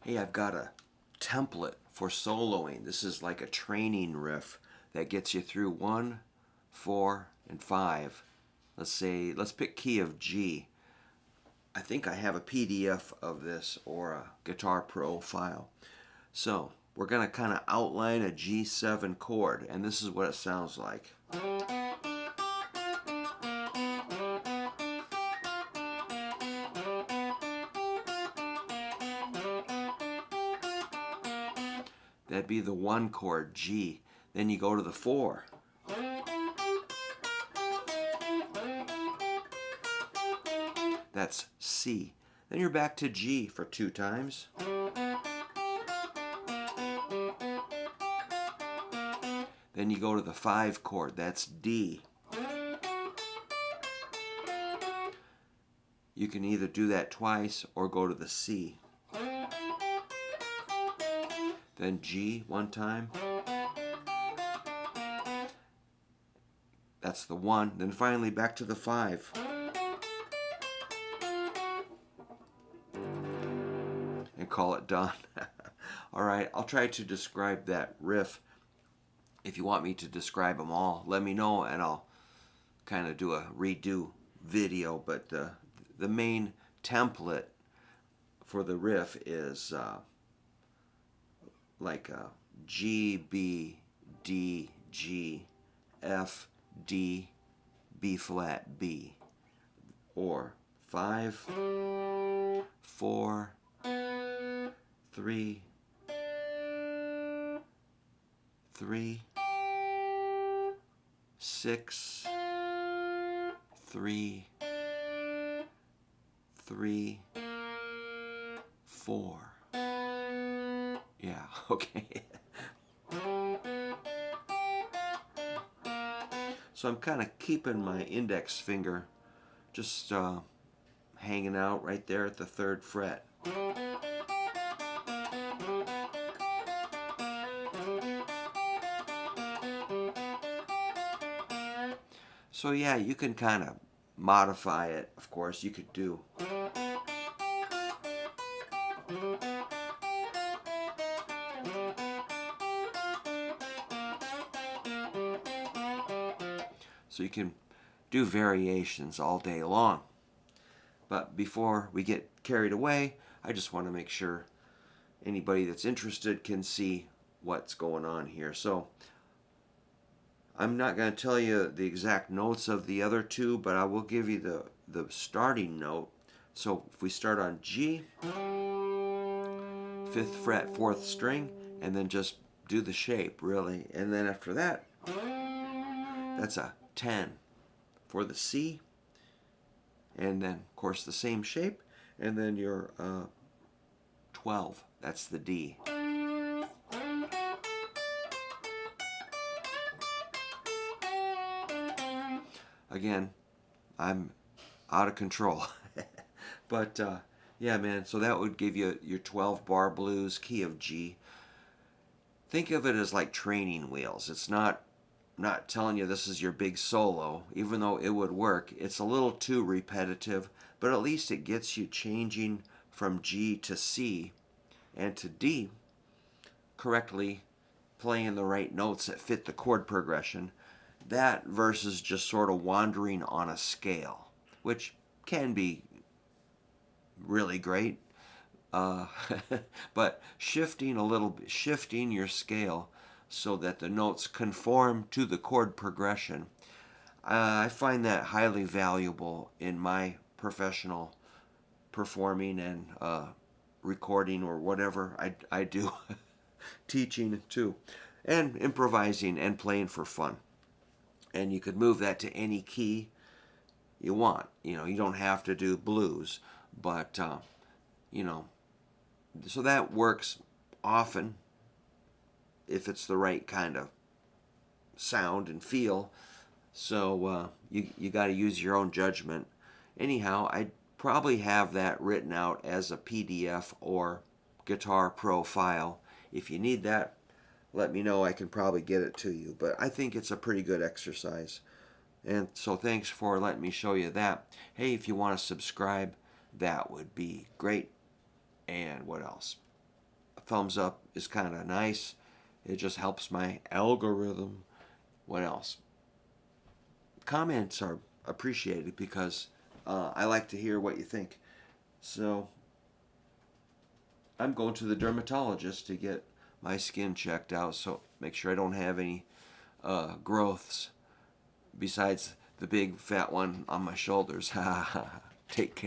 Hey, I've got a template for soloing. This is like a training riff that gets you through 1, 4, and 5. Let's pick key of G. I think I have a PDF of this or a Guitar Pro file. So we're going to kind of outline a G7 chord, and this is what it sounds like. That'd be the 1 chord, G. Then you go to the 4. That's C. Then you're back to G for 2 times. Then you go to the 5 chord, that's D. You can either do that twice or go to the C. Then G 1 time. That's the 1. Then finally back to the 5. And call it done. Alright, I'll try to describe that riff. If you want me to describe them all, let me know and I'll kind of do a redo video. But the main template for the riff is like G, B, D, G, F, D, B flat, B. Or 5, 4, 3, 3, 6, 3, 3, 4. Yeah, okay. So I'm kind of keeping my index finger just hanging out right there at the 3rd fret. So yeah, you can kind of modify it, of course, you could do. So you can do variations all day long. But before we get carried away, I just want to make sure anybody that's interested can see what's going on here. So I'm not going to tell you the exact notes of the other 2, but I will give you the starting note. So if we start on G, 5th fret, 4th string, and then just do the shape, really. And then after that, that's a 10 for the C, and then of course the same shape, and then your 12, that's the D. Again, I'm out of control. But yeah, man, so that would give you your 12 bar blues, key of G. Think of it as like training wheels. It's not telling you this is your big solo, even though it would work. It's a little too repetitive, but at least it gets you changing from G to C and to D, correctly playing the right notes that fit the chord progression. That versus just sort of wandering on a scale, which can be really great. But shifting your scale so that the notes conform to the chord progression, I find that highly valuable in my professional performing and recording or whatever I do, teaching too, and improvising and playing for fun. And you could move that to any key you want. You know, you don't have to do blues, but you know, so that works often if it's the right kind of sound and feel. So you got to use your own judgment. Anyhow, I probably have that written out as a PDF or Guitar Pro file. If you need that, let me know. I can probably get it to you. But I think it's a pretty good exercise. And so thanks for letting me show you that. Hey, if you want to subscribe, that would be great. And what else? thumbs up is kind of nice. It just helps my algorithm. What else? Comments are appreciated because I like to hear what you think. So I'm going to the dermatologist to get my skin checked out, so make sure I don't have any growths besides the big fat one on my shoulders. Take care.